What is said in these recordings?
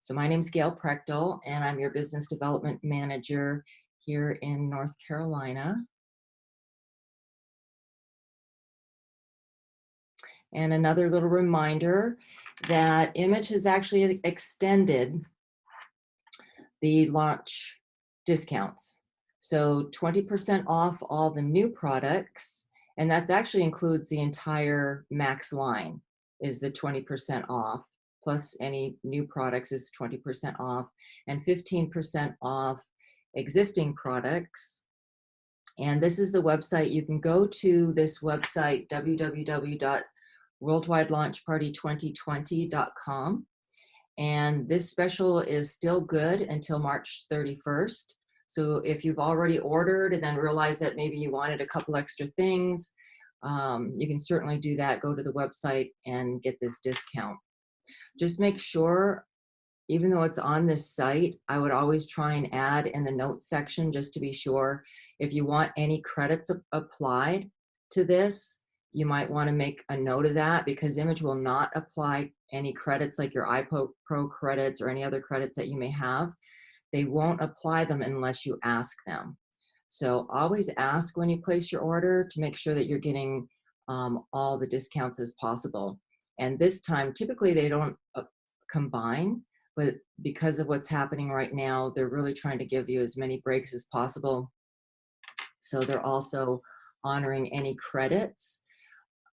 So my name is Gail Prechtel, and I'm your Business Development Manager here in North Carolina. And another little reminder that Image has actually extended the launch discounts. So 20% off all the new products, and that actually includes the entire Max line is the 20% off, plus any new products is 20% off, and 15% off existing products. And this is the website. You can go to this website, www.worldwidelaunchparty2020.com. And this special is still good until March 31st. So if you've already ordered and then realized that maybe you wanted a couple extra things, you can certainly do that. Go to the website and get this discount. Just make sure, even though it's on this site, I would always try and add in the notes section just to be sure. If you want any credits applied to this, you might want to make a note of that, because Image will not apply any credits like your iPro credits or any other credits that you may have. They won't apply them unless you ask them. So always ask when you place your order to make sure that you're getting all the discounts as possible. And this time, typically they don't combine, but because of what's happening right now, they're really trying to give you as many breaks as possible. So they're also honoring any credits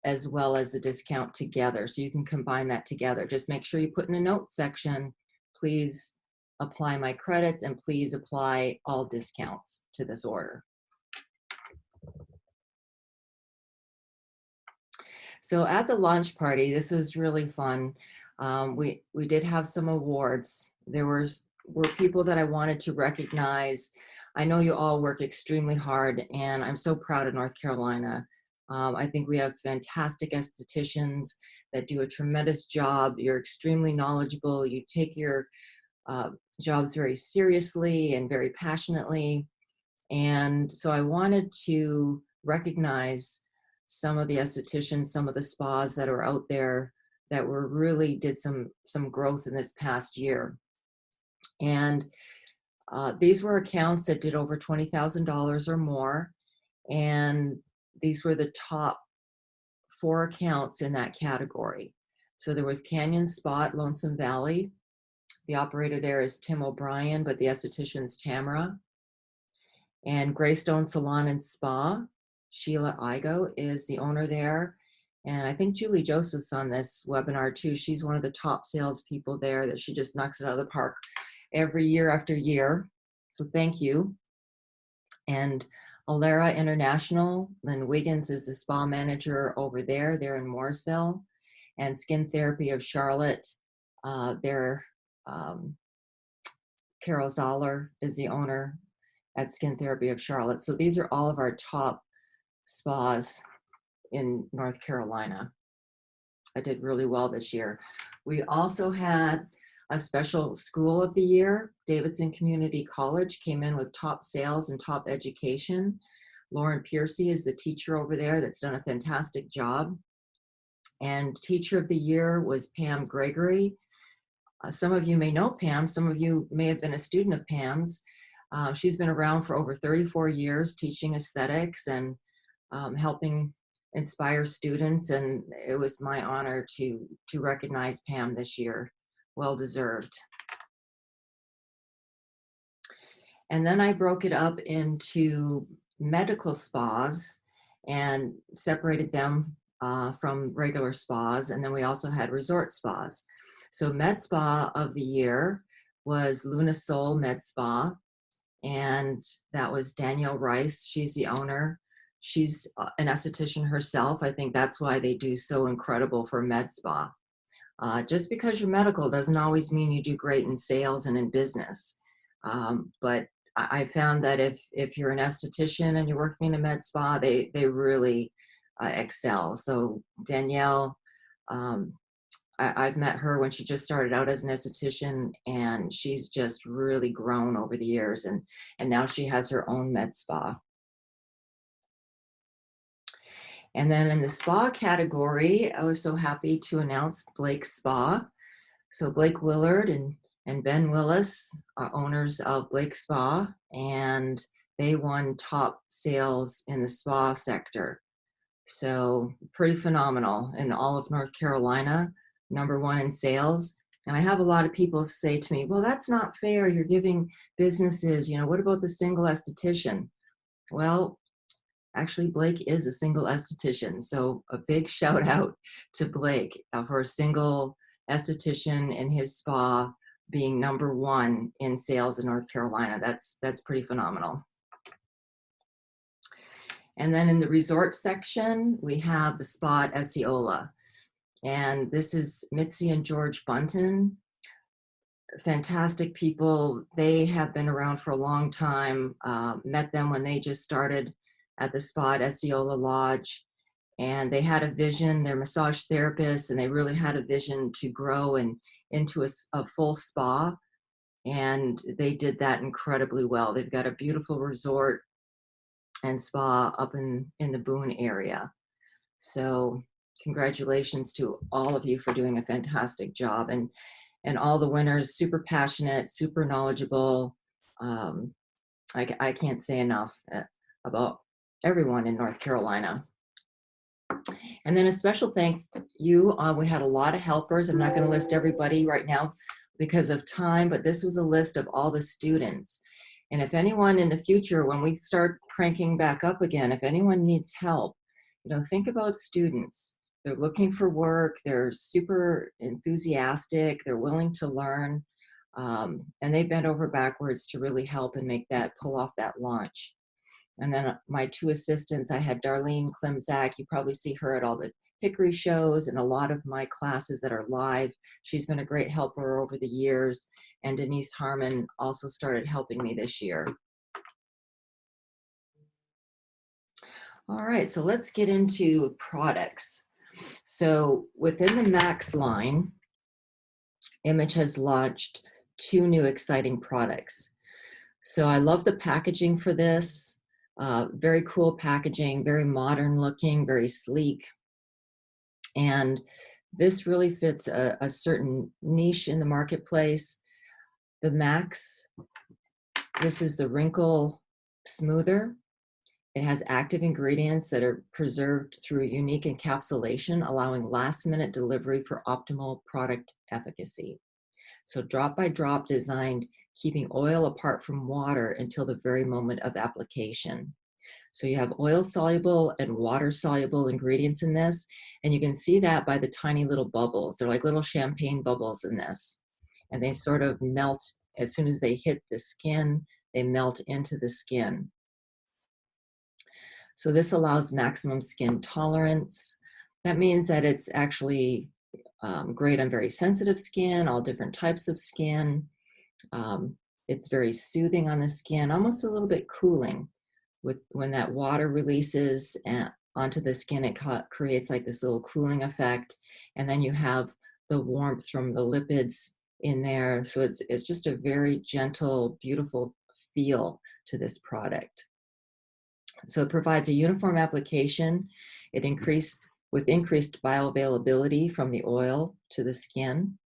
as well as the discount together. So you can combine that together. Just make sure you put in the notes section, please apply my credits and please apply all discounts to this order. So at the launch party, this was really fun. We did have some awards. There were people that I wanted to recognize. I know you all work extremely hard, and I'm so proud of North Carolina. I think we have fantastic estheticians that do a tremendous job. You're extremely knowledgeable. You take your jobs very seriously and very passionately. And so I wanted to recognize some of the estheticians, some of the spas that are out there that were really did some growth in this past year. And these were accounts that did over $20,000 or more. And these were the top 4 accounts in that category. So there was Canyon Spa at Lonesome Valley. The operator there is Tim O'Brien, but the esthetician's Tamara. And Greystone Salon and Spa, Sheila Igo is the owner there. And I think Julie Joseph's on this webinar too. She's one of the top salespeople there, that she just knocks it out of the park every year after year. So thank you. And Alera International, Lynn Wiggins is the spa manager over there. They're in Mooresville. And Skin Therapy of Charlotte, Carol Zoller is the owner at Skin Therapy of Charlotte. So these are all of our top spas in North Carolina. I did really well this year. We also had a special school of the year. Davidson Community College came in with top sales and top education. Lauren Piercy is the teacher over there that's done a fantastic job. And teacher of the year was Pam Gregory. Some of you may know Pam. Some of you may have been a student of Pam's. She's been around for over 34 years teaching aesthetics and helping inspire students, and it was my honor to recognize Pam this year. Well deserved. And then I broke it up into medical spas and separated them from regular spas, and then we also had resort spas. So Med Spa of the year was Luna Soul Med Spa, and that was Danielle Rice. She's the owner. She's an esthetician herself. I think that's why they do so incredible for med spa. Just because you're medical doesn't always mean you do great in sales and in business. But I found that if you're an esthetician and you're working in a med spa, they really excel. So Danielle, I've met her when she just started out as an esthetician, and she's just really grown over the years, and now she has her own med spa. And then in the spa category, I was so happy to announce Blake's Spa. So Blake Willard and and Ben Willis are owners of Blake Spa, and they won top sales in the spa sector. So pretty phenomenal in all of North Carolina, #1 in sales. And I have a lot of people say to me, well, that's not fair. You're giving businesses, what about the single esthetician? Well, actually, Blake is a single esthetician. So a big shout out to Blake for a single esthetician in his spa being #1 in sales in North Carolina. That's pretty phenomenal. And then in the resort section, we have the spa at Osceola. And this is Mitzi and George Bunton. Fantastic people. They have been around for a long time. Met them when they just started at the spa at Osceola Lodge. And they had a vision. They're massage therapists, and they really had a vision to grow into a full spa. And they did that incredibly well. They've got a beautiful resort and spa up in the Boone area. So congratulations to all of you for doing a fantastic job, and all the winners, super passionate, super knowledgeable. I can't say enough about everyone in North Carolina. And then a special thank you. We had a lot of helpers. I'm not going to list everybody right now because of time, but this was a list of all the students. And if anyone in the future, when we start cranking back up again, if anyone needs help, think about students. They're looking for work. They're super enthusiastic. They're willing to learn. And they bent over backwards to really help and pull off that launch. And then my 2 assistants, I had Darlene Klimzak. You probably see her at all the Hickory shows and a lot of my classes that are live. She's been a great helper over the years. And Denise Harmon also started helping me this year. All right, so let's get into products. So within the Max line, Image has launched 2 new exciting products. So I love the packaging for this. Very cool packaging, very modern looking, very sleek. And this really fits a certain niche in the marketplace. The Max, this is the wrinkle smoother. It has active ingredients that are preserved through a unique encapsulation, allowing last-minute delivery for optimal product efficacy. So drop-by-drop designed, keeping oil apart from water until the very moment of application. So you have oil-soluble and water-soluble ingredients in this, and you can see that by the tiny little bubbles. They're like little champagne bubbles in this, and they sort of melt as soon as they hit the skin. They melt into the skin. So this allows maximum skin tolerance. That means that it's actually great on very sensitive skin, all different types of skin. It's very soothing on the skin, almost a little bit cooling. When that water releases onto the skin, it creates like this little cooling effect. And then you have the warmth from the lipids in there. So it's just a very gentle, beautiful feel to this product. So it provides a uniform application. With increased bioavailability from the oil to the skin.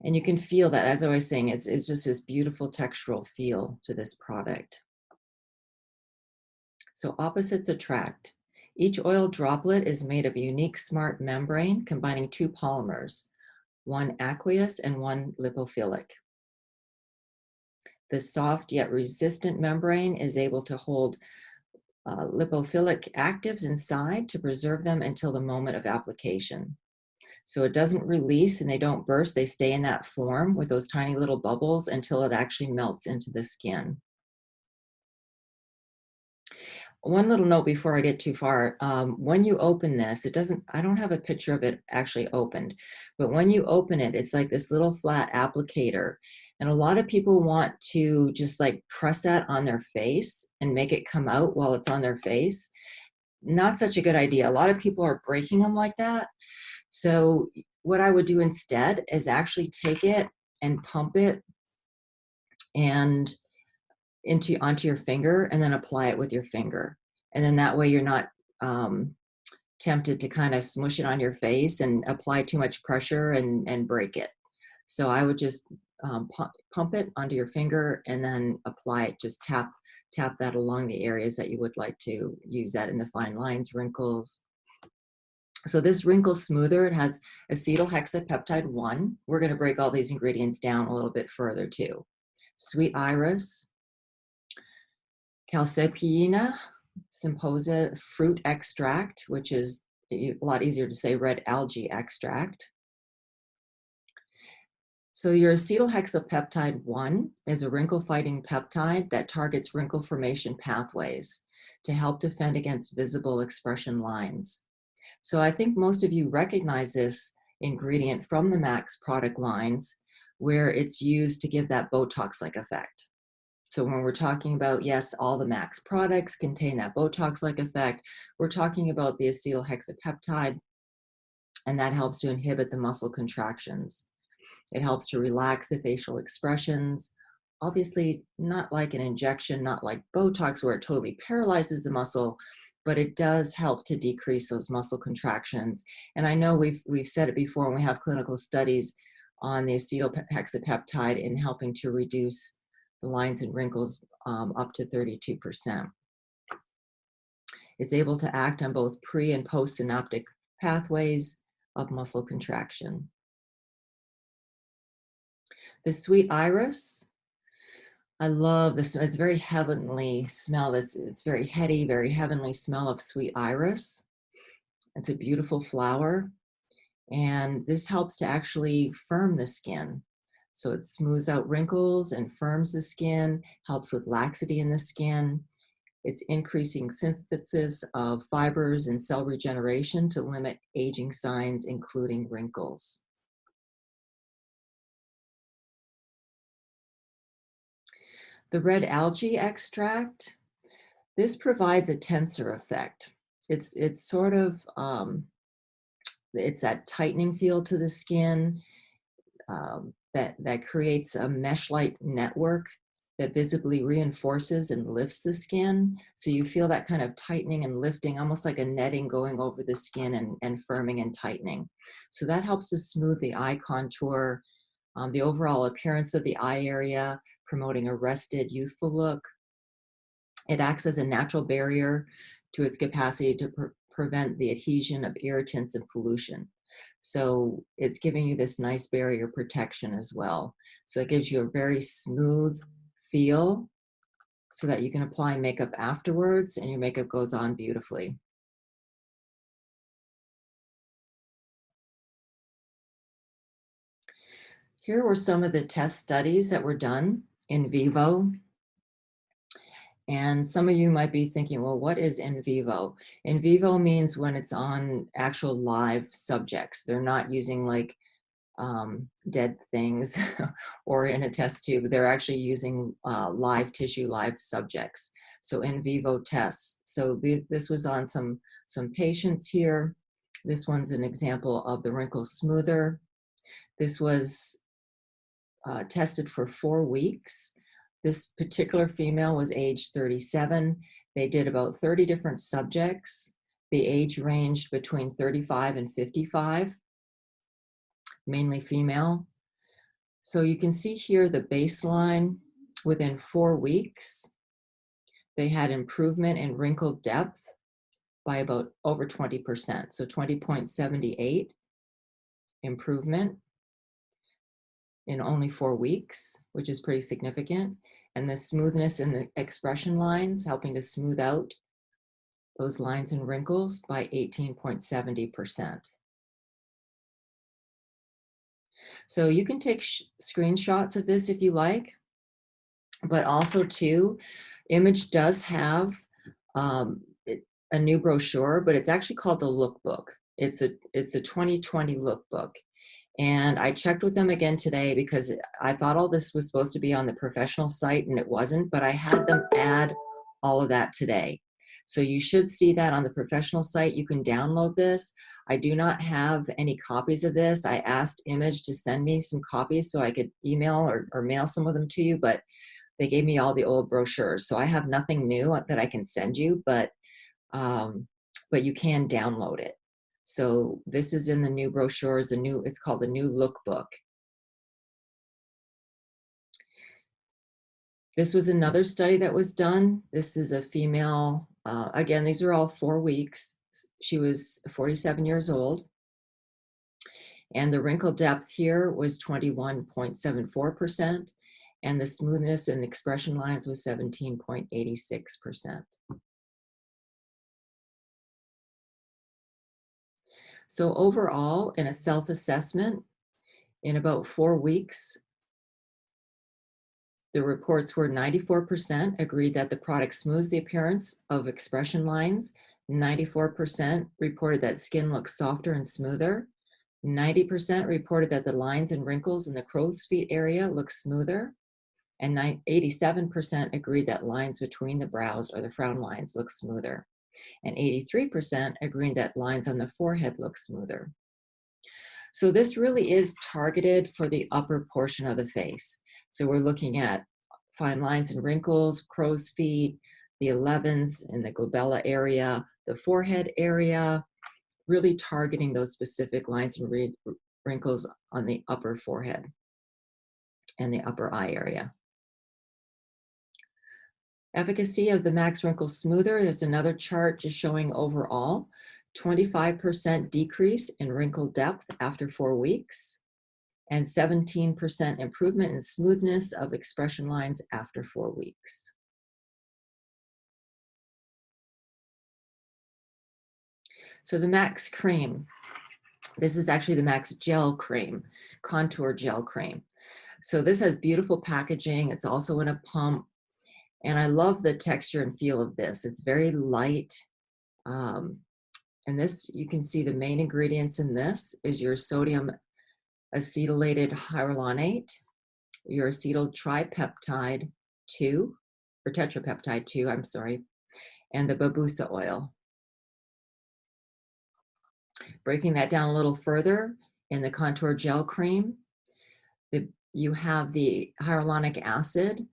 And you can feel that, as I was saying, it's just this beautiful textural feel to this product. So opposites attract. Each oil droplet is made of a unique smart membrane combining 2 polymers, one aqueous and one lipophilic. The soft yet resistant membrane is able to hold lipophilic actives inside to preserve them until the moment of application. So it doesn't release and they don't burst. They stay in that form with those tiny little bubbles until it actually melts into the skin. One little note before I get too far, when you open this, I don't have a picture of it actually opened, but when you open it, it's like this little flat applicator. And a lot of people want to just like press that on their face and make it come out while it's on their face. Not such a good idea. A lot of people are breaking them like that. So what I would do instead is actually take it and pump it and onto your finger and then apply it with your finger. And then that way you're not tempted to kind of smush it on your face and apply too much pressure and break it. So I would just pump it onto your finger and then apply it. Just tap that along the areas that you would like to use that in the fine lines, wrinkles. So this wrinkle smoother, it has acetyl hexapeptide 1. We're going to break all these ingredients down a little bit further too. Sweet iris, Calcepiina symposa fruit extract, which is a lot easier to say, red algae extract. So your acetyl hexapeptide 1 is a wrinkle-fighting peptide that targets wrinkle formation pathways to help defend against visible expression lines. So I think most of you recognize this ingredient from the Max product lines, where it's used to give that Botox-like effect. So when we're talking about, yes, all the Max products contain that Botox-like effect, we're talking about the acetyl hexapeptide, and that helps to inhibit the muscle contractions. It helps to relax the facial expressions. Obviously, not like an injection, not like Botox where it totally paralyzes the muscle, but it does help to decrease those muscle contractions. And I know we've said it before, and we have clinical studies on the acetyl hexapeptide in helping to reduce the lines and wrinkles up to 32%. It's able to act on both pre and post-synaptic pathways of muscle contraction. The sweet iris, I love this. It's a very heavenly smell. It's very heady, very heavenly smell of sweet iris. It's a beautiful flower. And this helps to actually firm the skin. So it smooths out wrinkles and firms the skin, helps with laxity in the skin. It's increasing synthesis of fibers and cell regeneration to limit aging signs, including wrinkles. The red algae extract, this provides a tensor effect. It's sort of, it's that tightening feel to the skin that creates a mesh-like network that visibly reinforces and lifts the skin. So you feel that kind of tightening and lifting, almost like a netting going over the skin and firming and tightening. So that helps to smooth the eye contour, the overall appearance of the eye area, promoting a rested, youthful look. It acts as a natural barrier to its capacity to prevent the adhesion of irritants and pollution. So it's giving you this nice barrier protection as well. So it gives you a very smooth feel so that you can apply makeup afterwards and your makeup goes on beautifully. Here were some of the test studies that were done in vivo. And some of you might be thinking, well, what is in vivo? In vivo means when it's on actual live subjects. They're not using like dead things or in a test tube. They're actually using live tissue, live subjects. So in vivo tests. So this was on some patients here. This one's an example of the wrinkle smoother. This was tested for 4 weeks. This particular female was age 37. They did about 30 different subjects. The age ranged between 35 and 55, mainly female. So you can see here the baseline within 4 weeks. They had improvement in wrinkle depth by about over 20%. So 20.78 improvement in only 4 weeks, which is pretty significant. And the smoothness in the expression lines, helping to smooth out those lines and wrinkles by 18.70%. So you can take screenshots of this if you like, but also too, Image does have a new brochure, but it's actually called the Lookbook. It's a 2020 Lookbook. And I checked with them again today because I thought all this was supposed to be on the professional site and it wasn't, but I had them add all of that today. So you should see that on the professional site. You can download this. I do not have any copies of this. I asked Image to send me some copies so I could email or mail some of them to you, but they gave me all the old brochures. So I have nothing new that I can send you, but you can download it. So this is in the new brochures, it's called the new Lookbook. This was another study that was done. This is a female, again, these are all 4 weeks. She was 47 years old. And the wrinkle depth here was 21.74%, and the smoothness and expression lines was 17.86%. So overall, in a self-assessment, in about 4 weeks, the reports were 94% agreed that the product smooths the appearance of expression lines, 94% reported that skin looks softer and smoother, 90% reported that the lines and wrinkles in the crow's feet area look smoother, and 87% agreed that lines between the brows or the frown lines look smoother, and 83% agreed that lines on the forehead look smoother. So this really is targeted for the upper portion of the face. So we're looking at fine lines and wrinkles, crow's feet, the 11s in the glabella area, the forehead area, really targeting those specific lines and wrinkles on the upper forehead and the upper eye area. Efficacy of the Max Wrinkle Smoother is another chart just showing overall 25% decrease in wrinkle depth after 4 weeks and 17% improvement in smoothness of expression lines after 4 weeks. So the Max Cream, this is actually the Max Gel Cream, Contour Gel Cream. So this has beautiful packaging. It's also in a pump. And I love the texture and feel of this. It's very light. And this, you can see the main ingredients in this is your sodium acetylated hyaluronate, your acetyl tripeptide 2, or tetrapeptide 2, I'm sorry, and the babusa oil. Breaking that down a little further, in the contour gel cream, you have the hyaluronic acid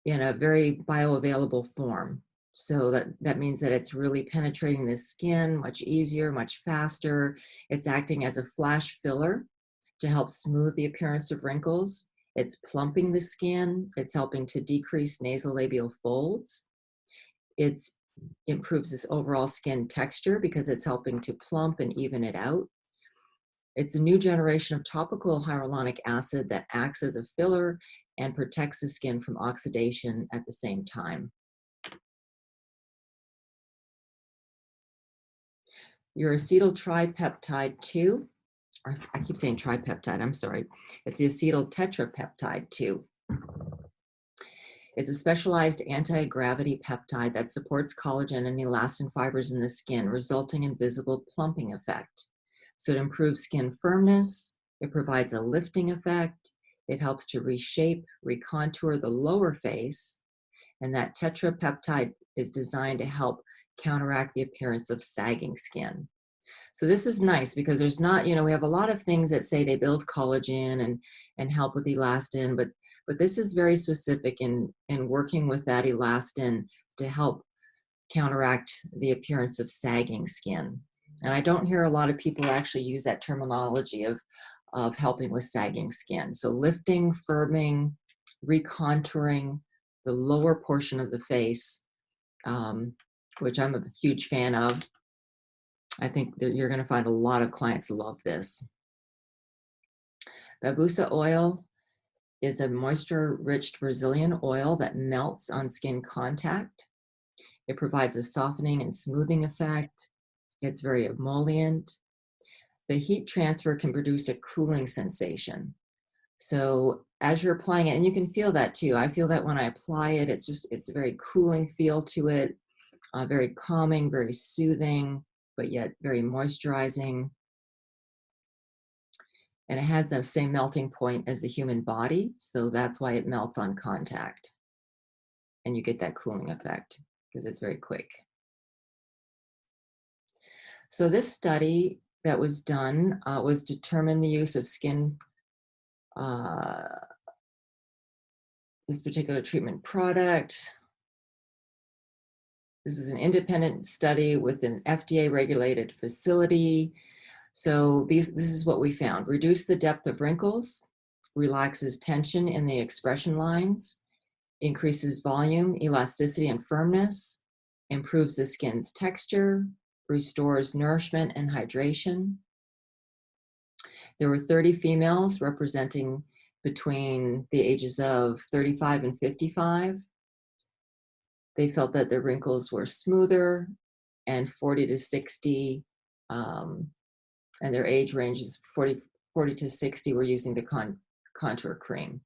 in a very bioavailable form. So that means that it's really penetrating the skin much easier, much faster. It's acting as a flash filler to help smooth the appearance of wrinkles. It's plumping the skin. It's helping to decrease nasolabial folds. It improves this overall skin texture because it's helping to plump and even it out. It's a new generation of topical hyaluronic acid that acts as a filler and protects the skin from oxidation at the same time. Your acetyl tripeptide 2, or I keep saying tripeptide, I'm sorry. It's the acetyl tetrapeptide 2. It's a specialized anti-gravity peptide that supports collagen and elastin fibers in the skin, resulting in visible plumping effect. So it improves skin firmness, it provides a lifting effect, it helps to reshape, recontour the lower face, and that tetrapeptide is designed to help counteract the appearance of sagging skin. So this is nice because there's not, we have a lot of things that say they build collagen and help with elastin, but this is very specific in working with that elastin to help counteract the appearance of sagging skin. And I don't hear a lot of people actually use that terminology of helping with sagging skin. So lifting, firming, recontouring the lower portion of the face, which I'm a huge fan of. I think that you're going to find a lot of clients love this. Babusa oil is a moisture-rich Brazilian oil that melts on skin contact. It provides a softening and smoothing effect. It's very emollient. The heat transfer can produce a cooling sensation. So as you're applying it, and you can feel that too. I feel that when I apply it, it's a very cooling feel to it, very calming, very soothing, but yet very moisturizing. And it has the same melting point as the human body, so that's why it melts on contact. And you get that cooling effect because it's very quick. So this study that was done was to determine the use of skin, this particular treatment product. This is an independent study with an FDA-regulated facility. So this is what we found. Reduce the depth of wrinkles, relaxes tension in the expression lines, increases volume, elasticity, and firmness, improves the skin's texture, restores nourishment and hydration. There were 30 females representing between the ages of 35 and 55. They felt that their wrinkles were smoother, and 40 to 60, and their age ranges 40 to 60 were using the contour cream.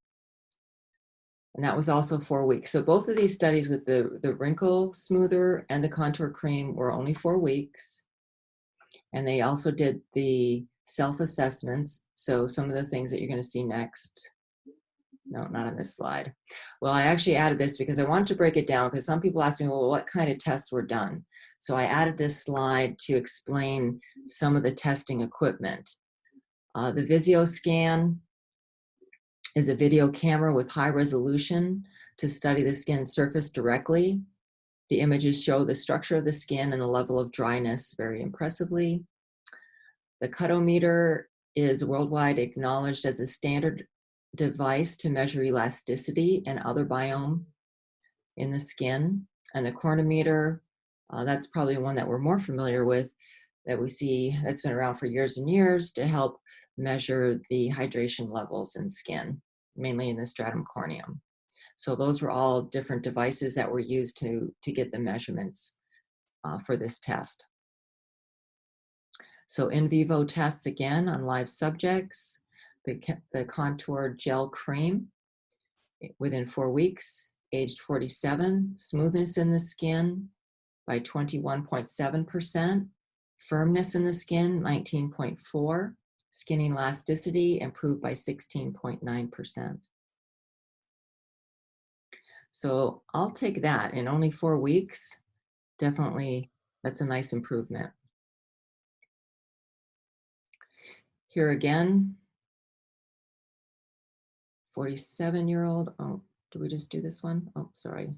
And that was also 4 weeks. So both of these studies with the wrinkle smoother and the contour cream were only 4 weeks. And they also did the self-assessments. So some of the things that you're going to see next. No, not on this slide. Well, I actually added this because I wanted to break it down, because some people ask me, well, what kind of tests were done? So I added this slide to explain some of the testing equipment. The VisioScan is a video camera with high resolution to study the skin's surface directly. The images show the structure of the skin and the level of dryness very impressively. The cutometer is worldwide acknowledged as a standard device to measure elasticity and other biome in the skin. And the chronometer, that's probably one that we're more familiar with, that we see that's been around for years and years to help measure the hydration levels in skin, mainly in the stratum corneum. So those were all different devices that were used to get the measurements for this test. So in vivo tests again on live subjects, the contour gel cream within 4 weeks, aged 47, smoothness in the skin by 21.7%, firmness in the skin 19.4%, skin elasticity improved by 16.9%. So I'll take that in only 4 weeks. Definitely, that's a nice improvement. Here again, 47-year-old. Oh, did we just do this one? Oh, sorry.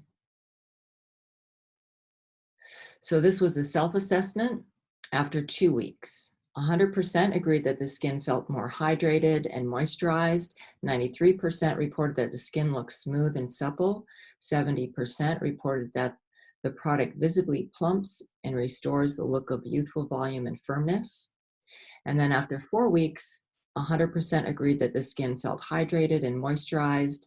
So this was a self-assessment after 2 weeks. 100% agreed that the skin felt more hydrated and moisturized. 93% reported that the skin looked smooth and supple. 70% reported that the product visibly plumps and restores the look of youthful volume and firmness. And then after 4 weeks, 100% agreed that the skin felt hydrated and moisturized.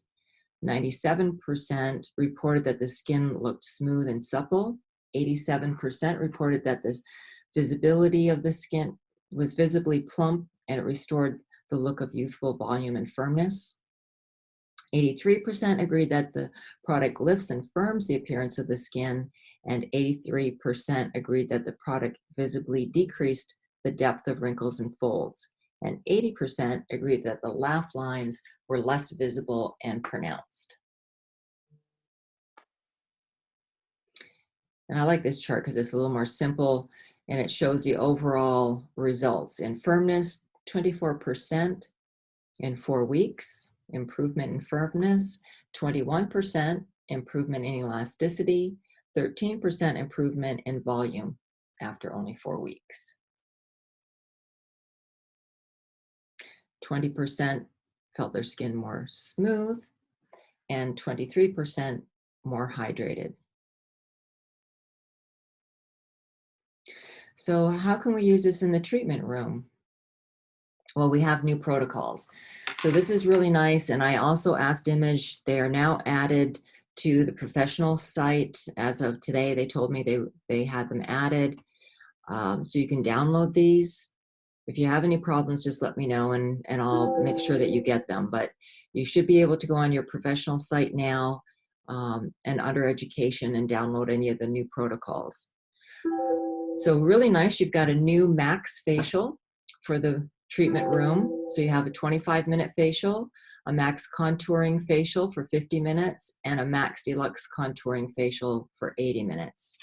97% reported that the skin looked smooth and supple. 87% reported that the visibility of the skin was visibly plump and it restored the look of youthful volume and firmness. 83% agreed that the product lifts and firms the appearance of the skin, and 83% agreed that the product visibly decreased the depth of wrinkles and folds. And 80% agreed that the laugh lines were less visible and pronounced. And I like this chart because it's a little more simple and it shows the overall results. In firmness, 24% in 4 weeks, improvement in firmness, 21% improvement in elasticity, 13% improvement in volume after only 4 weeks. 20% felt their skin more smooth, and 23% more hydrated. So how can we use this in the treatment room? Well, we have new protocols. So this is really nice. And I also asked Image, they are now added to the professional site. As of today, they told me they had them added. So you can download these. If you have any problems, just let me know and I'll make sure that you get them. But you should be able to go on your professional site now and under education and download any of the new protocols. So really nice, you've got a new max facial for the treatment room. So you have a 25-minute facial, a max contouring facial for 50 minutes, and a max deluxe contouring facial for 80 minutes.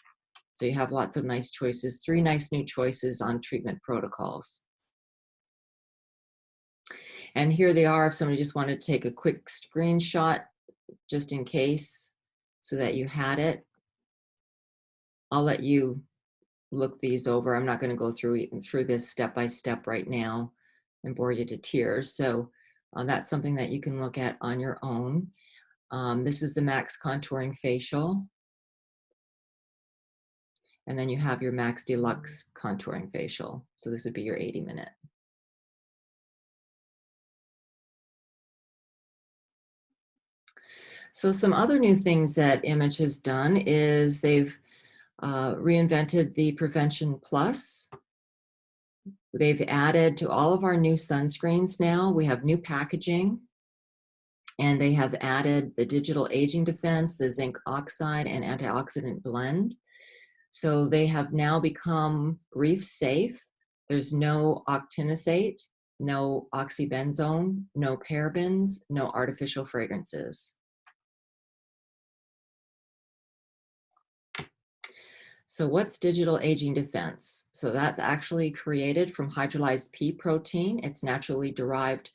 So you have lots of nice choices, 3 nice new choices on treatment protocols. And here they are if somebody just wanted to take a quick screenshot just in case so that you had it. I'll let you look these over. I'm not going to go through this step by step right now and bore you to tears. So that's something that you can look at on your own. This is the Max Contouring Facial. And then you have your Max Deluxe Contouring Facial. So this would be your 80-minute. So some other new things that Image has done is they've reinvented the Prevention Plus. They've added to all of our new sunscreens now. We have new packaging, and they have added the digital aging defense, the zinc oxide, and antioxidant blend. So they have now become reef safe. There's no octinosate, no oxybenzone, no parabens, no artificial fragrances. So what's digital aging defense? So that's actually created from hydrolyzed pea protein. It's naturally derived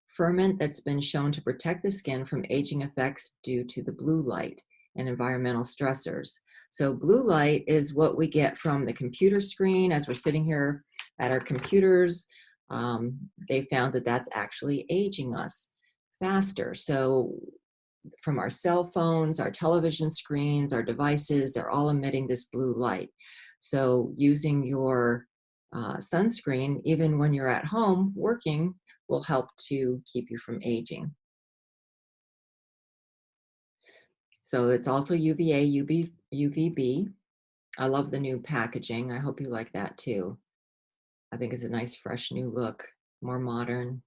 ferment that's been shown to protect the skin from aging effects due to the blue light and environmental stressors. So blue light is what we get from the computer screen as we're sitting here at our computers. They found that that's actually aging us faster. So from our cell phones, our television screens, our devices, they're all emitting this blue light. So using your sunscreen, even when you're at home working, will help to keep you from aging. So it's also UVA, UVB. I love the new packaging. I hope you like that too. I think it's a nice, fresh new look, more modern.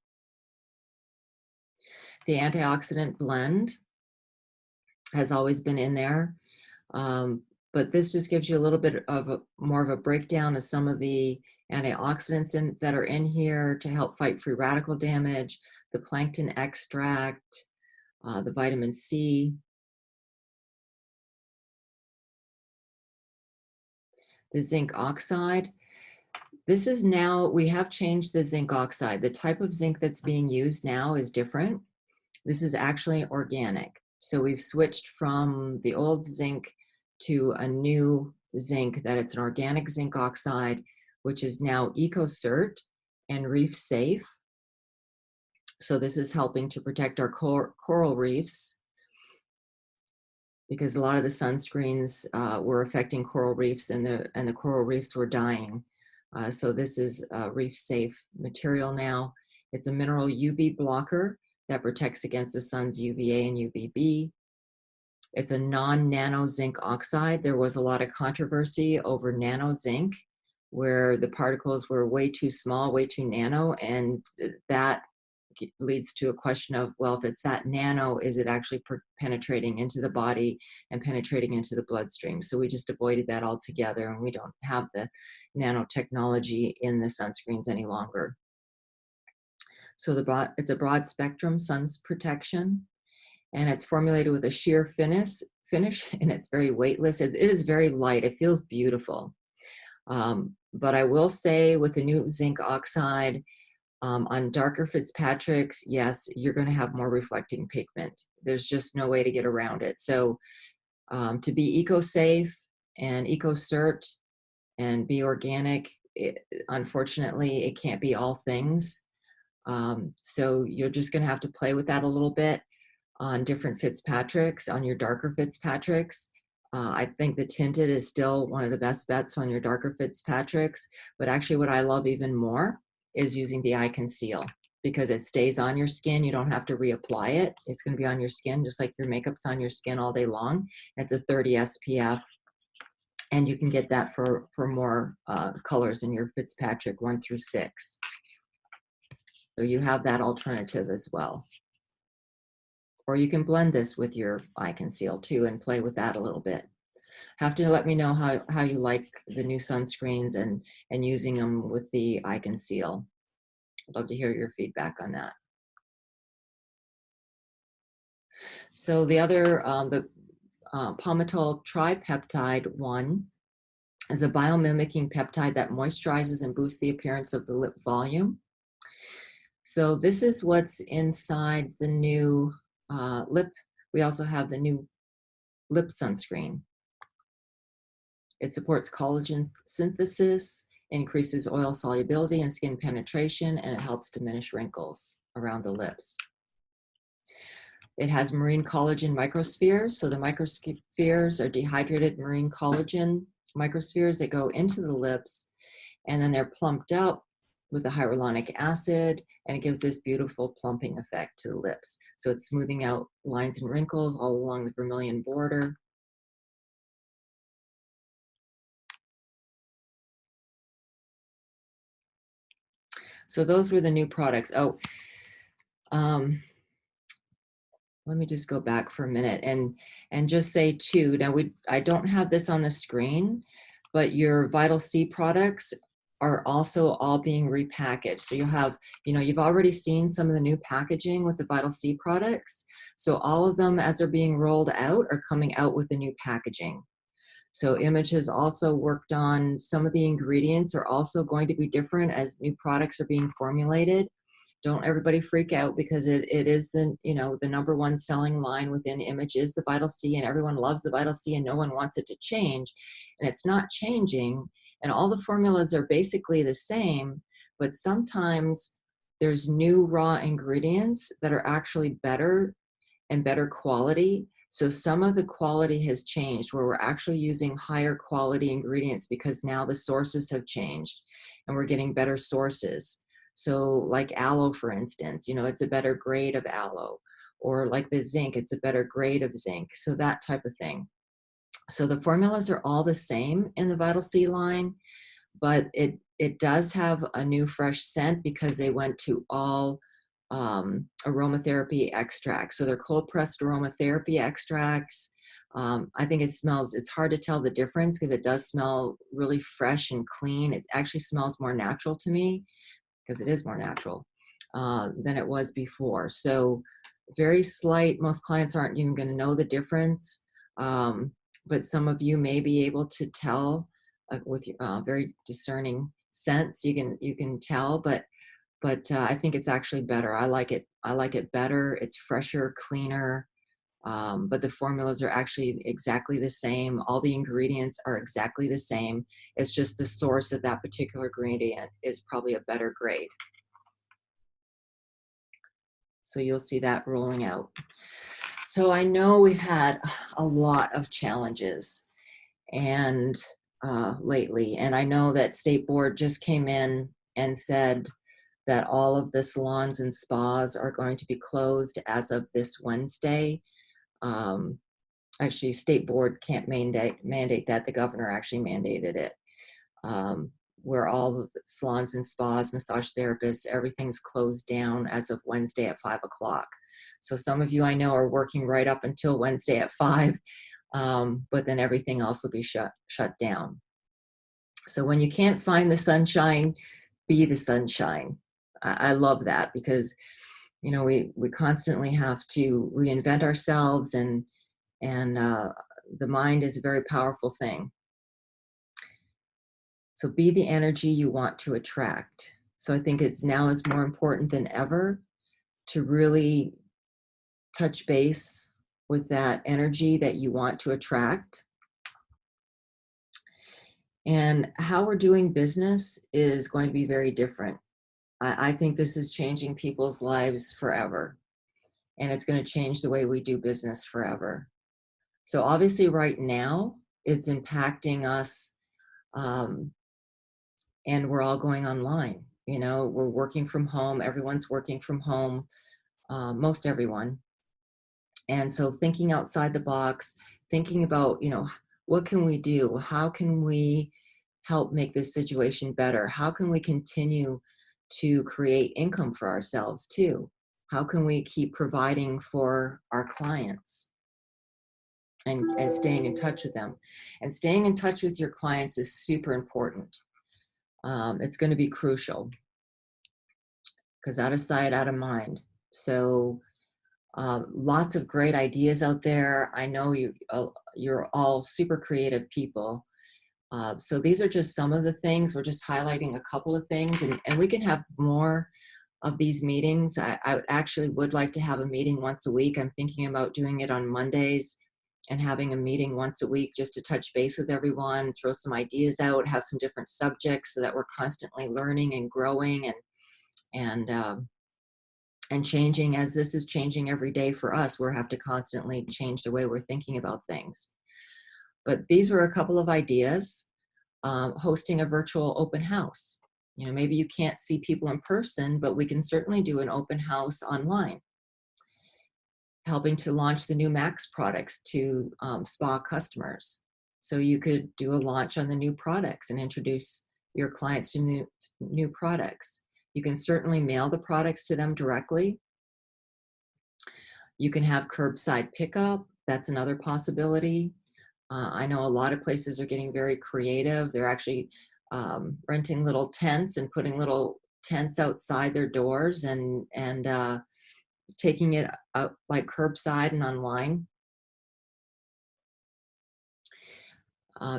The antioxidant blend has always been in there. But this just gives you a little bit of more of a breakdown of some of the antioxidants that are in here to help fight free radical damage, the plankton extract, the vitamin C, the zinc oxide. This is now, we have changed the zinc oxide. The type of zinc that's being used now is different. This is actually organic. So we've switched from the old zinc to a new zinc that it's an organic zinc oxide, which is now EcoCert and reef safe. So this is helping to protect our coral reefs, because a lot of the sunscreens were affecting coral reefs, and the coral reefs were dying. So this is reef safe material now. It's a mineral UV blocker that protects against the sun's UVA and UVB. It's a non-nano zinc oxide. There was a lot of controversy over nano zinc, where the particles were way too small, way too nano, and that leads to a question of, well, if it's that nano, is it actually penetrating into the body and penetrating into the bloodstream? So we just avoided that altogether, and we don't have the nanotechnology in the sunscreens any longer. So it's a broad spectrum sun's protection, and it's formulated with a sheer finish, and it's very weightless. It is very light. It feels beautiful. But I will say, with the new zinc oxide, on darker Fitzpatrick's, yes, you're going to have more reflecting pigment. There's just no way to get around it. So to be eco-safe and EcoCert and be organic, unfortunately, it can't be all things. So you're just going to have to play with that a little bit on different Fitzpatrick's, on your darker Fitzpatrick's. I think the tinted is still one of the best bets on your darker Fitzpatrick's, but actually what I love even more is using the eye conceal, because it stays on your skin. You don't have to reapply it. It's going to be on your skin just like your makeup's on your skin all day long. It's a 30 SPF, and you can get that for more colors in your Fitzpatrick 1 through 6. So you have that alternative as well. Or you can blend this with your eye conceal too and play with that a little bit. Have to let me know how you like the new sunscreens and using them with the eye conceal. I'd love to hear your feedback on that. So the other, the palmitoyl tripeptide one is a biomimicking peptide that moisturizes and boosts the appearance of the lip volume. So this is what's inside the new lip. We also have the new lip sunscreen. It supports collagen synthesis, increases oil solubility and skin penetration, and it helps diminish wrinkles around the lips. It has marine collagen microspheres. So the microspheres are dehydrated marine collagen microspheres that go into the lips, and then they're plumped up with the hyaluronic acid, and it gives this beautiful plumping effect to the lips. So it's smoothing out lines and wrinkles all along the vermilion border. So those were the new products. Oh, let me just go back for a minute and just say too, now I don't have this on the screen, but your Vital C products are also all being repackaged. So you'll have, you've already seen some of the new packaging with the Vital C products. So all of them, as they're being rolled out, are coming out with the new packaging. So Image has also worked on some of the ingredients are also going to be different as new products are being formulated. Don't everybody freak out, because it is the, the number one selling line within Image is the Vital C, and everyone loves the Vital C and no one wants it to change. And it's not changing. And all the formulas are basically the same, but sometimes there's new raw ingredients that are actually better and better quality. So some of the quality has changed, where we're actually using higher quality ingredients because now the sources have changed and we're getting better sources. So like aloe, for instance, it's a better grade of aloe, or like the zinc, it's a better grade of zinc. So that type of thing. So the formulas are all the same in the Vital C line, but it does have a new fresh scent because they went to all aromatherapy extracts. So they're cold pressed aromatherapy extracts. I think it's hard to tell the difference because it does smell really fresh and clean. It actually smells more natural to me, because it is more natural than it was before. So very slight, most clients aren't even going to know the difference. But some of you may be able to tell with very discerning sense. You can tell, but I think it's actually better. I like it better. It's fresher, cleaner. But the formulas are actually exactly the same. All the ingredients are exactly the same. It's just the source of that particular ingredient is probably a better grade. So you'll see that rolling out. So I know we've had a lot of challenges and lately, and I know that State Board just came in and said that all of the salons and spas are going to be closed as of this Wednesday. Actually, State Board can't mandate that. The governor actually mandated it, where all of the salons and spas, massage therapists, everything's closed down as of Wednesday at 5 o'clock. So some of you I know are working right up until Wednesday at 5, but then everything else will be shut down. So when you can't find the sunshine, be the sunshine. I love that, because we constantly have to reinvent ourselves, and the mind is a very powerful thing. So be the energy you want to attract. So I think it's now is more important than ever to really touch base with that energy that you want to attract. And how we're doing business is going to be very different. I think this is changing people's lives forever, and it's going to change the way we do business forever. So obviously right now it's impacting us, and we're all going online. We're working from home. Everyone's working from home, most everyone. And so thinking outside the box, thinking about, what can we do? How can we help make this situation better? How can we continue to create income for ourselves too? How can we keep providing for our clients and staying in touch with them? And staying in touch with your clients is super important. It's going to be crucial, because out of sight, out of mind. So lots of great ideas out there. I know you're all super creative people. So these are just some of the things. We're just highlighting a couple of things, and we can have more of these meetings. I actually would like to have a meeting once a week. I'm thinking about doing it on Mondays and having a meeting once a week just to touch base with everyone, throw some ideas out, have some different subjects so that we're constantly learning and growing and and changing, as this is changing every day for us, we'll have to constantly change the way we're thinking about things. But these were a couple of ideas. Hosting a virtual open house. You know, maybe you can't see people in person, but we can certainly do an open house online. Helping to launch the new Max products to spa customers. So you could do a launch on the new products and introduce your clients to new products. You can certainly mail the products to them directly. You can have curbside pickup. That's another possibility. I know a lot of places are getting very creative. They're actually renting little tents and putting little tents outside their doors and taking it out like curbside and online.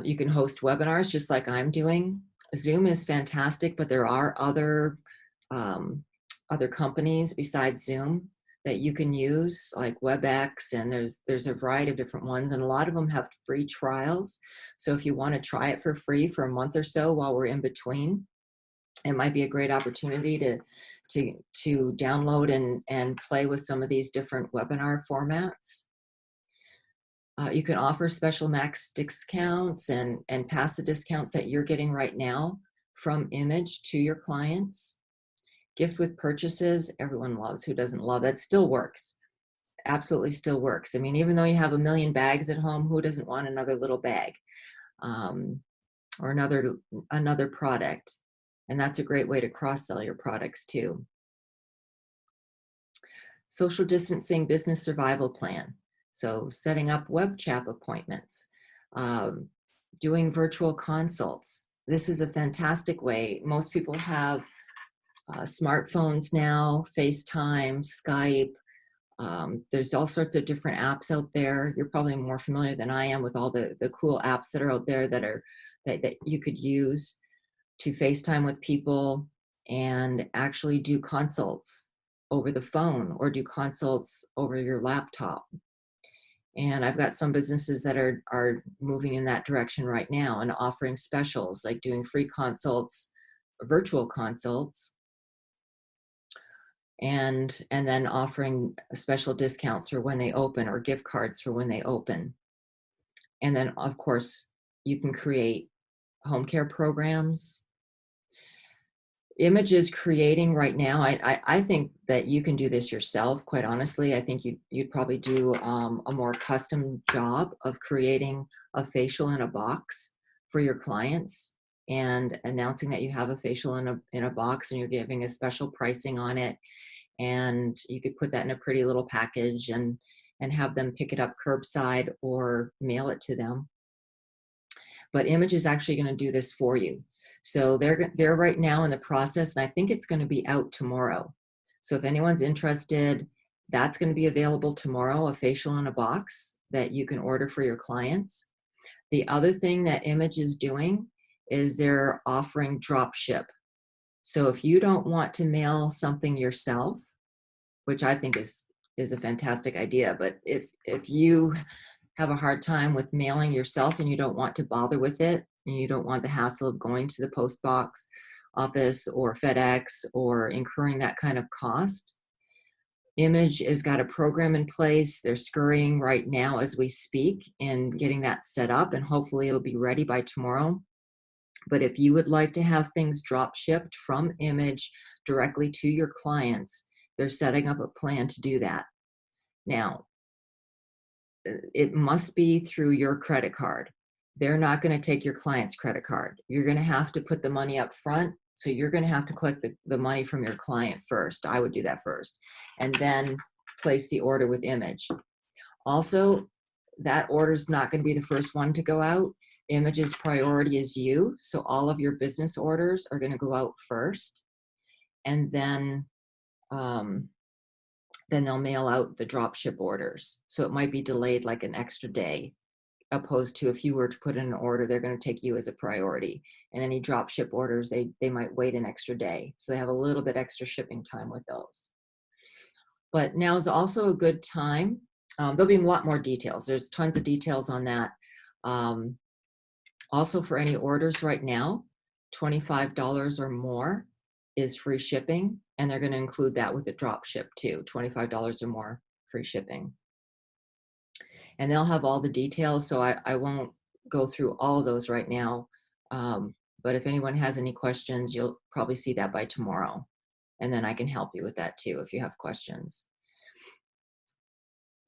You can host webinars just like I'm doing. Zoom is fantastic, but there are other companies besides Zoom that you can use, like WebEx, and there's a variety of different ones, and a lot of them have free trials. So if you want to try it for free for a month or so while we're in between, it might be a great opportunity to download and play with some of these different webinar formats. You can offer special max discounts and pass the discounts that you're getting right now from Image to your clients. Gift with purchases, everyone loves. Who doesn't love that? Still works. Absolutely still works. I mean, even though you have a million bags at home, who doesn't want another little bag or another product? And that's a great way to cross-sell your products too. Social distancing business survival plan. So setting up web chat appointments, doing virtual consults. This is a fantastic way. Most people have smartphones now, FaceTime, Skype. There's all sorts of different apps out there. You're probably more familiar than I am with all the cool apps that are out there that you could use to FaceTime with people and actually do consults over the phone or do consults over your laptop. And I've got some businesses that are moving in that direction right now and offering specials, like doing free consults, virtual consults, and then offering special discounts for when they open or gift cards for when they open. And then, of course, you can create home care programs. Image is creating right now. I think that you can do this yourself, quite honestly. I think you'd probably do a more custom job of creating a facial in a box for your clients and announcing that you have a facial in a box and you're giving a special pricing on it. And you could put that in a pretty little package and have them pick it up curbside or mail it to them. But Image is actually going to do this for you. So they're right now in the process, and I think it's going to be out tomorrow. So if anyone's interested, that's going to be available tomorrow, a facial in a box that you can order for your clients. The other thing that Image is doing is they're offering drop ship. So if you don't want to mail something yourself, which I think is a fantastic idea, but if you have a hard time with mailing yourself and you don't want to bother with it, and you don't want the hassle of going to the post box office or FedEx or incurring that kind of cost, Image has got a program in place. They're scurrying right now as we speak and getting that set up, and hopefully it'll be ready by tomorrow. But if you would like to have things drop shipped from Image directly to your clients, they're setting up a plan to do that. Now, it must be through your credit card. They're not going to take your client's credit card. You're going to have to put the money up front. So you're going to have to collect the money from your client first. I would do that first. And then place the order with Image. Also, that order is not going to be the first one to go out. Image's priority is you. So all of your business orders are going to go out first. And then they'll mail out the drop ship orders. So it might be delayed like an extra day, opposed to if you were to put in an order, they're going to take you as a priority. And any drop ship orders, they might wait an extra day. So they have a little bit extra shipping time with those. But now is also a good time. There'll be a lot more details. There's tons of details on that. Also for any orders right now, $25 or more, is free shipping, and they're going to include that with the drop ship too, $25 or more free shipping. And they'll have all the details, so I won't go through all of those right now. But if anyone has any questions, you'll probably see that by tomorrow. And then I can help you with that too if you have questions.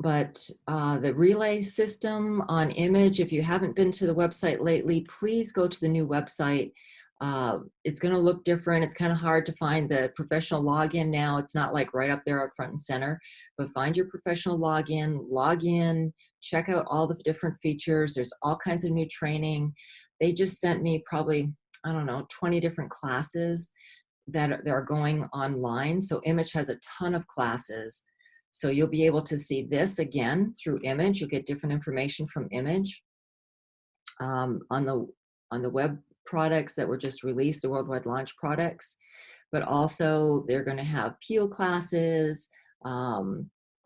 But the relay system on Image, if you haven't been to the website lately, please go to the new website. It's going to look different. It's kind of hard to find the professional login now. It's not like right up there up front and center, but find your professional login, log in, check out all the different features. There's all kinds of new training. They just sent me probably, I don't know, 20 different classes that are going online. So Image has a ton of classes. So you'll be able to see this again through Image. You'll get different information from Image on the web products that were just released, the worldwide launch products. But also they're going to have Peel classes,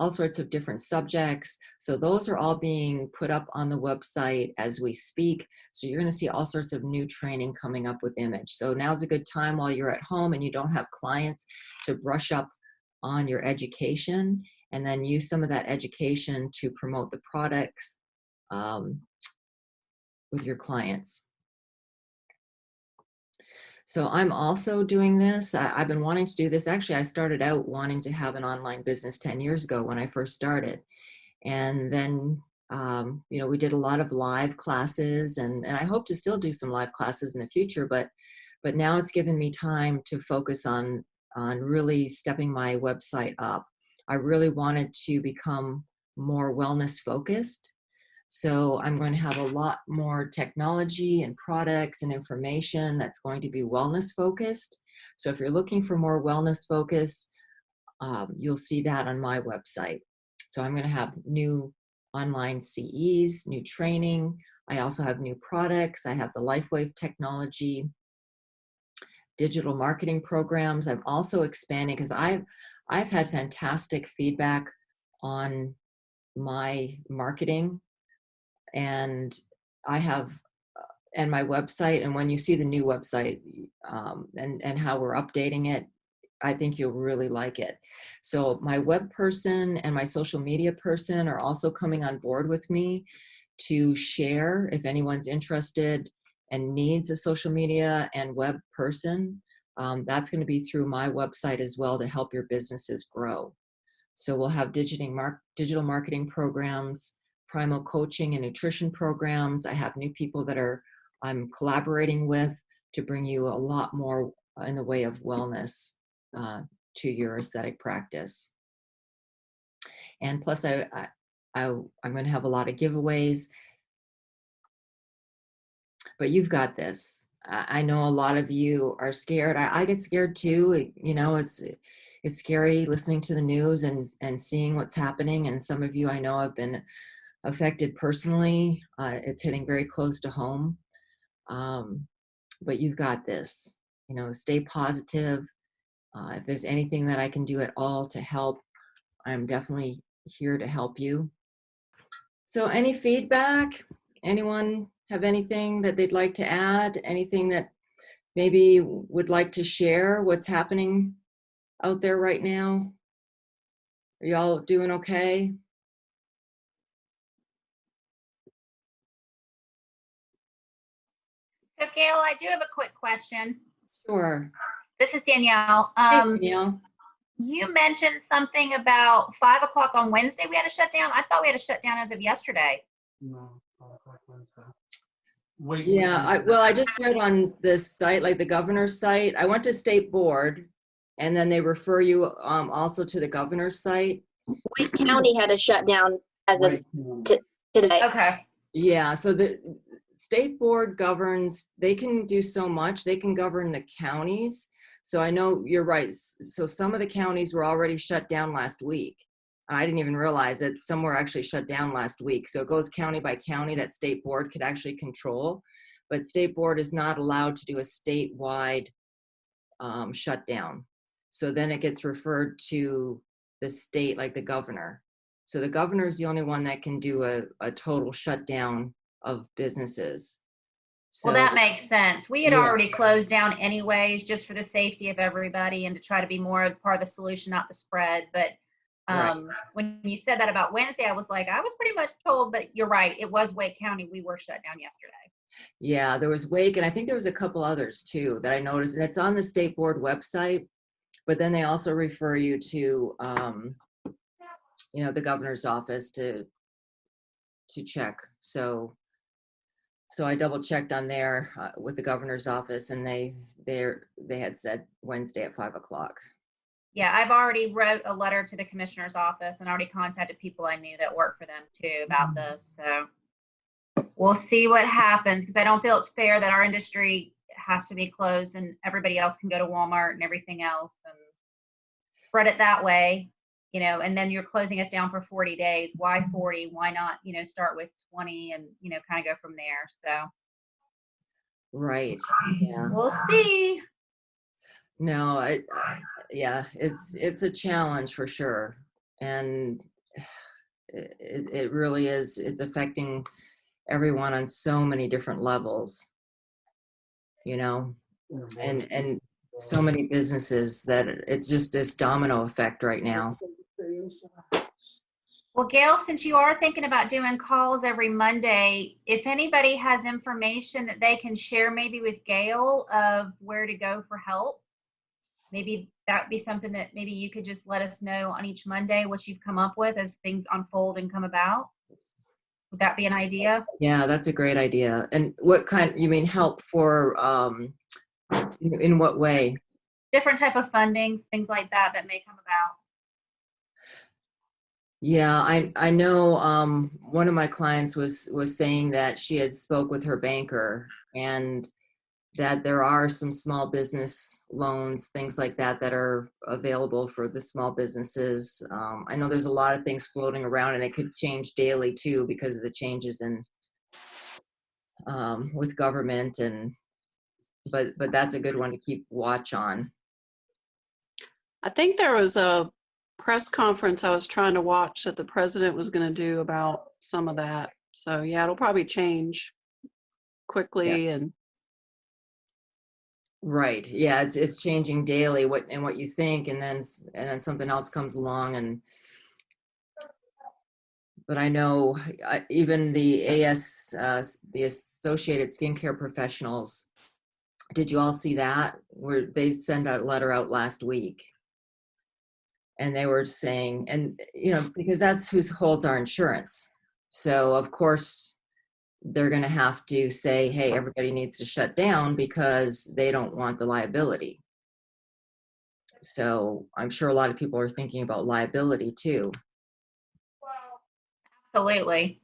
all sorts of different subjects. So those are all being put up on the website as we speak. So you're going to see all sorts of new training coming up with Image. So now's a good time while you're at home and you don't have clients to brush up on your education, and then use some of that education to promote the products with your clients. So I'm also doing this. I've been wanting to do this. Actually, I started out wanting to have an online business 10 years ago when I first started. And then, you know, we did a lot of live classes, and I hope to still do some live classes in the future, but now it's given me time to focus on really stepping my website up. I really wanted to become more wellness focused. So I'm going to have a lot more technology and products and information that's going to be wellness focused. So if you're looking for more wellness focus, you'll see that on my website. So I'm going to have new online CEs, new training. I also have new products. I have the LifeWave technology, digital marketing programs. I'm also expanding because I've had fantastic feedback on my marketing, and I have and my website. And when you see the new website and how we're updating it, I think you'll really like it. So my web person and my social media person are also coming on board with me to share if anyone's interested and needs a social media and web person. That's going to be through my website as well to help your businesses grow. So we'll have digital marketing programs, primal coaching and nutrition programs. I have new people that I'm collaborating with to bring you a lot more in the way of wellness to your aesthetic practice. And plus I'm going to have a lot of giveaways. But you've got this. I know a lot of you are scared. I get scared too. You know, it's scary listening to the news and seeing what's happening. And some of you I know have been affected personally. It's hitting very close to home. But you've got this. You know, stay positive. If there's anything that I can do at all to help, I'm definitely here to help you. So any feedback? Anyone have anything that they'd like to add? Anything that maybe would like to share what's happening out there right now? Are y'all doing okay? So Gail, I do have a quick question. Sure. This is Danielle. Hey, Danielle. You mentioned something about 5 o'clock on Wednesday we had to shut down. I thought we had to shut down as of yesterday. No, 5 o'clock Wednesday. Wait. Yeah, I just read on this site, like the governor's site. I went to state board, and then they refer you also to the governor's site. Wake County had a shutdown as of today. Okay. Yeah, so the state board governs, they can do so much. They can govern the counties. So I know you're right. So some of the counties were already shut down last week. I didn't even realize that some were actually shut down last week. So it goes county by county that state board could actually control. But state board is not allowed to do a statewide shutdown. So then it gets referred to the state, like the governor. So the governor is the only one that can do a total shutdown of businesses. Well, So, that makes sense. We had yeah, already closed down anyways, just for the safety of everybody and to try to be more part of the solution, not the spread. But right. when you said that about Wednesday, I was like, I was pretty much told, but you're right. It was Wake County. We were shut down yesterday. Yeah, there was Wake, and I think there was a couple others too that I noticed, and it's on the state board website, but then they also refer you to, the governor's office to check. So I double checked on there with the governor's office, and they had said Wednesday at 5 o'clock. Yeah, I've already wrote a letter to the commissioner's office and already contacted people I knew that work for them too about this. So we'll see what happens, because I don't feel it's fair that our industry has to be closed and everybody else can go to Walmart and everything else and spread it that way, and then you're closing us down for 40 days. Why 40? Why not, start with 20 and, kind of go from there. So Right. Yeah. we'll see. No, yeah, it's a challenge for sure, and it really is. It's affecting everyone on so many different levels, and so many businesses that it's just this domino effect right now. Well, Gail, since you are thinking about doing calls every Monday, if anybody has information that they can share maybe with Gail of where to go for help, maybe that'd be something that maybe you could just let us know on each Monday what you've come up with as things unfold and come about. Would that be an idea? Yeah, that's a great idea. And what kind, you mean help for, in what way? Different type of fundings, things like that may come about. Yeah, I know one of my clients was saying that she had spoke with her banker, and that there are some small business loans, things like that, that are available for the small businesses. I know there's a lot of things floating around, and it could change daily too because of the changes in with government, but that's a good one to keep watch on. I think there was a press conference I was trying to watch that the president was going to do about some of that. So yeah, it'll probably change quickly. Yeah. And Right. Yeah, it's changing daily, what you think, and then something else comes along. But I know even the the Associated Skincare Professionals, did you all see that? Where they sent a letter out last week, and they were saying, and because that's who holds our insurance. So of course they're going to have to say, hey, everybody needs to shut down because they don't want the liability. So I'm sure a lot of people are thinking about liability too. Absolutely.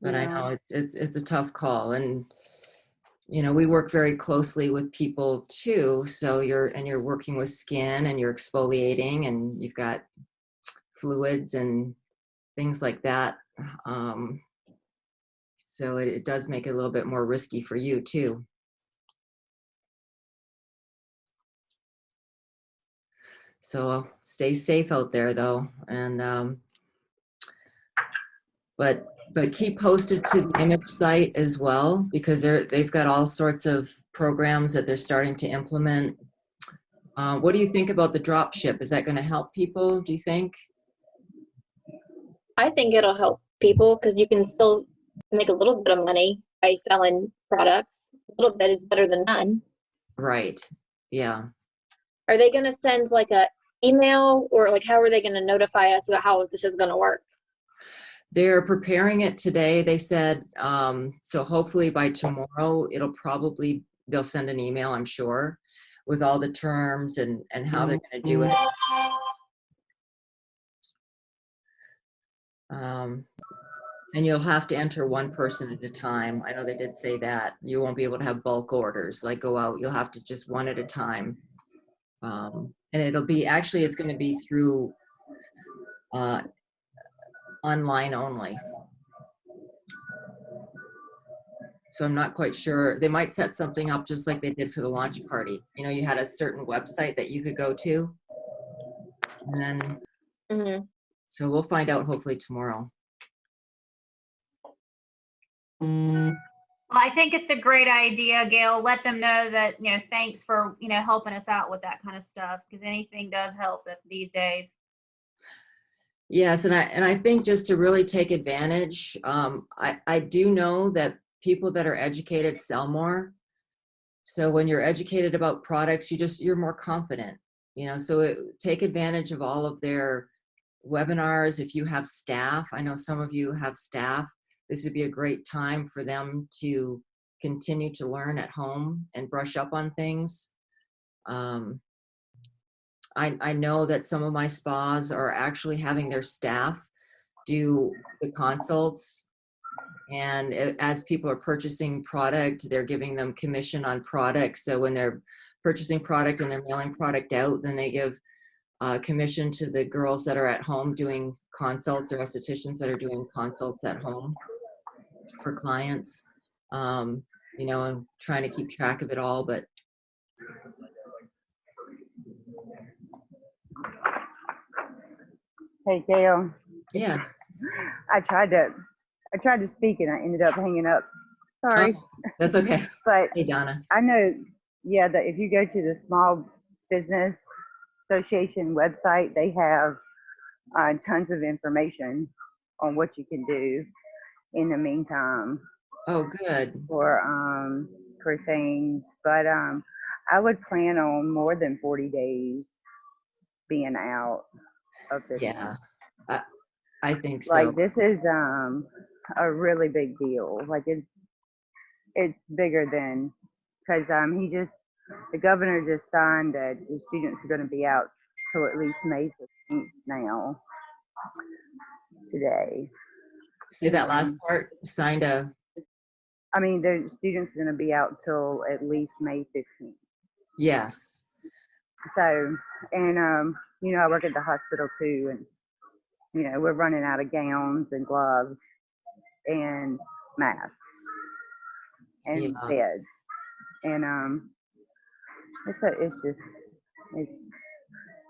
But I yeah. know it's a tough call, and we work very closely with people too. So you're working with skin, and you're exfoliating, and you've got fluids and things like that. So it does make it a little bit more risky for you too. So stay safe out there though, and but keep posted to the image site as well, because they've got all sorts of programs that they're starting to implement. What do you think about the drop ship? Is that going to help people, do you think? I think it'll help people because you can still make a little bit of money by selling products. A little bit is better than none. Right. Yeah. Are they going to send like a email, or like how are they going to notify us about how this is going to work? They're preparing it today, they said. So hopefully by tomorrow, they'll send an email, I'm sure, with all the terms and how they're going to do it. And you'll have to enter one person at a time. I know they did say that. You won't be able to have bulk orders, like go out. You'll have to just one at a time. And it's going to be through online only. So I'm not quite sure. They might set something up just like they did for the launch party. You had a certain website that you could go to. And then, so we'll find out hopefully tomorrow. Well, I think it's a great idea, Gail. Let them know that, thanks for, helping us out with that kind of stuff, because anything does help these days. Yes, and I think just to really take advantage, I do know that people that are educated sell more. So when you're educated about products, you're more confident, so take advantage of all of their webinars. If you have staff, I know some of you have staff, this would be a great time for them to continue to learn at home and brush up on things. I know that some of my spas are actually having their staff do the consults, and as people are purchasing product, they're giving them commission on product. So when they're purchasing product and they're mailing product out, then they give commission to the girls that are at home doing consults, or estheticians that are doing consults at home for clients, and trying to keep track of it all. But Hey, Gail. yes. I tried to speak and I ended up hanging up. Sorry. Oh, that's okay. But Hey, Donna. I know, yeah, that if you go to the Small Business Association website, they have tons of information on what you can do in the meantime Oh, good. for things. But I would plan on more than 40 days being out of this. Yeah, I think so. Like, this is a really big deal. Like, it's bigger than, because the governor just signed that the students are going to be out till at least May 15th now, today. Say that last part. Signed a. I mean, the students are going to be out till at least May 15th. Yes. So, and I work at the hospital too, and we're running out of gowns and gloves and masks and Yeah. beds, and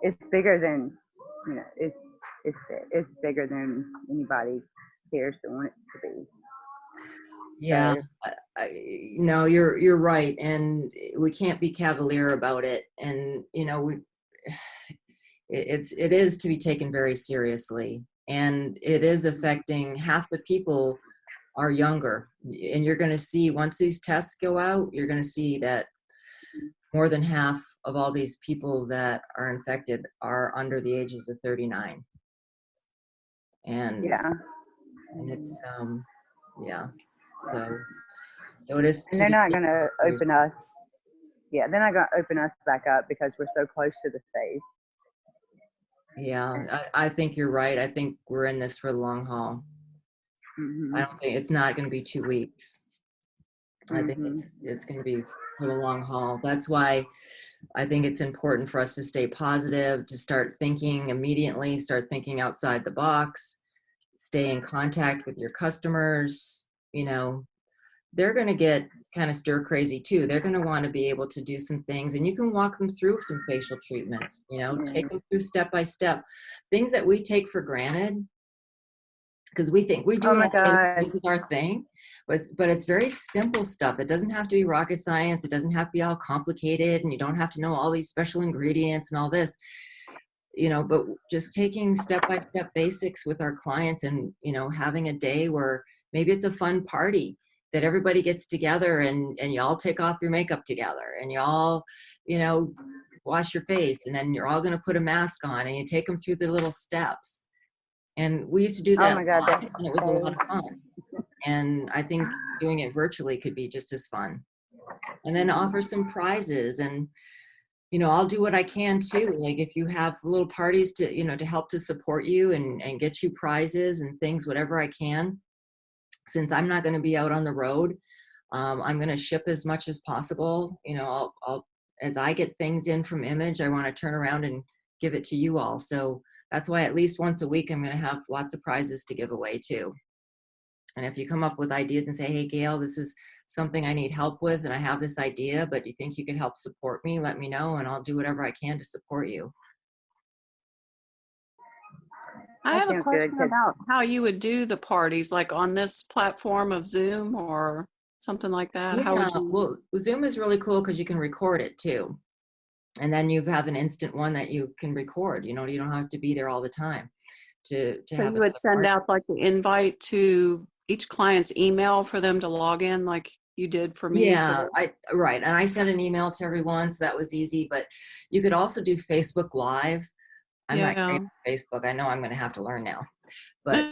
it's bigger than, it's bigger than anybody cares to want it to be. Yeah. So, No, you're right, and we can't be cavalier about it. And it is to be taken very seriously, and it is affecting half the people are younger. And you're going to see, once these tests go out, you're going to see that more than half of all these people that are infected are under the ages of 39. And yeah. and it's yeah, so it is. And they're not going to open us. Yeah, they're not going to open us back up because we're so close to the States. Yeah, I think you're right. I think we're in this for the long haul. Mm-hmm. I don't think it's not going to be 2 weeks. I think Mm-hmm. it's going to be for the long haul. That's why I think it's important for us to stay positive, to start thinking immediately, start thinking outside the box, stay in contact with your customers. They're going to get kind of stir crazy too. They're going to want to be able to do some things, and you can walk them through some facial treatments, take them through step by step, things that we take for granted because we think we do. Oh my God. This is our thing, but it's very simple stuff. It doesn't have to be rocket science. It doesn't have to be all complicated, and you don't have to know all these special ingredients and all this, but just taking step-by-step basics with our clients, and having a day where maybe it's a fun party that everybody gets together, and you all take off your makeup together, and you all wash your face, and then you're all going to put a mask on, and you take them through the little steps. And we used to do that. Oh my God, a lot, and it was a lot of fun. And I think doing it virtually could be just as fun. And then offer some prizes, and I'll do what I can too. Like if you have little parties to help to support you and get you prizes and things, whatever I can. Since I'm not going to be out on the road, I'm going to ship as much as possible. I'll as I get things in from Image, I want to turn around and give it to you all. So that's why at least once a week, I'm going to have lots of prizes to give away too. And if you come up with ideas and say, hey, Gail, this is something I need help with, and I have this idea, but you think you can help support me, let me know, and I'll do whatever I can to support you. I That have a sounds good, question 'cause- about how you would do the parties, like on this platform of Zoom or something like that. How Yeah, would you? well, Zoom is really cool because you can record it too. And then you have an instant one that you can record. You know, you don't have to be there all the time to So have you would another send party. out like the invite to each client's email for them to log in, like you did for me. Yeah, right. And I sent an email to everyone, so that was easy. But you could also do Facebook Live. I'm not Yeah. great at Facebook. I know I'm going to have to learn now, but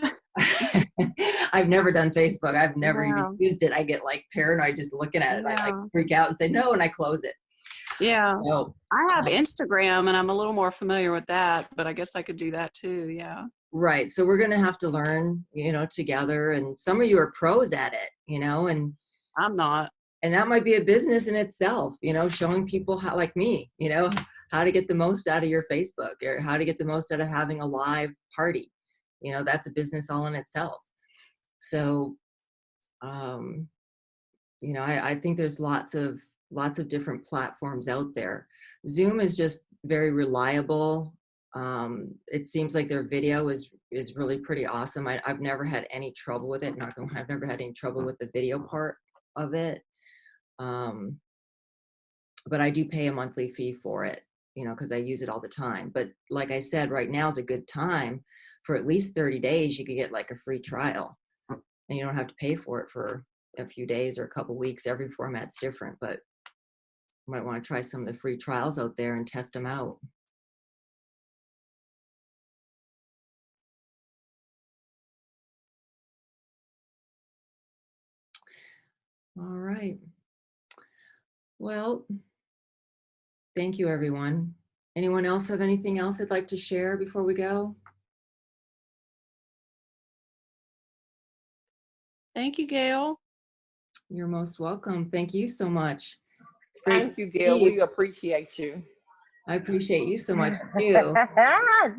I've never done Facebook. I've never Yeah. even used it. I get like paranoid just looking at it. I Yeah. freak out and say no, and I close it. Yeah. So, I have um, Instagram and I'm a little more familiar with that, but I guess I could do that too. Yeah. right. So we're going to have to learn, together. And some of you are pros at it, I'm not. and that might be a business in itself, showing people how, like me, how to get the most out of your Facebook, or how to get the most out of having a live party. That's a business all in itself. So, I think there's lots of different platforms out there. Zoom is just very reliable. It seems like their video is really pretty awesome. I've never had any trouble with it. I've never had any trouble with the video part of it. But I do pay a monthly fee for it, because I use it all the time. But like I said, right now is a good time. For at least 30 days, you could get like a free trial, and you don't have to pay for it for a few days or a couple weeks. Every format's different, but you might want to try some of the free trials out there and test them out. All right. Well, thank you, everyone. Anyone else have anything else they'd like to share before we go? Thank you, Gail. You're most welcome. Thank you so much. It's great Thank you, to Gail. see you. We appreciate you. I appreciate you so much too.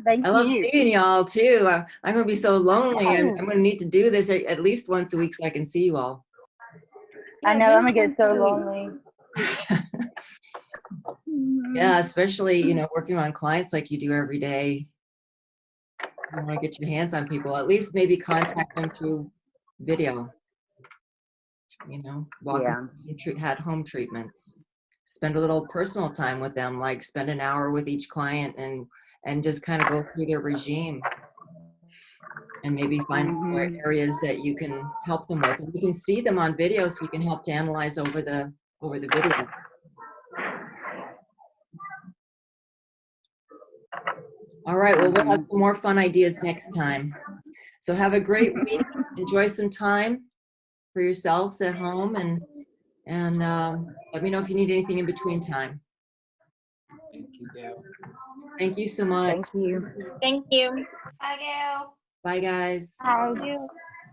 Thank I love you. seeing y'all too. I'm going to be so lonely. I'm going to need to do this at least once a week so I can see you all. I know, I'm gonna get so lonely. Yeah, especially, working on clients like you do every day. You want to get your hands on people, at least maybe contact them through video, walk Yeah. them through had home treatments. Spend a little personal time with them, like spend an hour with each client and just kind of go through their regime and maybe find some more areas that you can help them with. And you can see them on video so you can help to analyze over the video. All right, well, we'll have some more fun ideas next time. So have a great week. Enjoy some time for yourselves at home, and let me know if you need anything in between time. Thank you, Gail. Thank you so much. Thank you. Thank you. Bye, Gail. Bye, guys. Bye.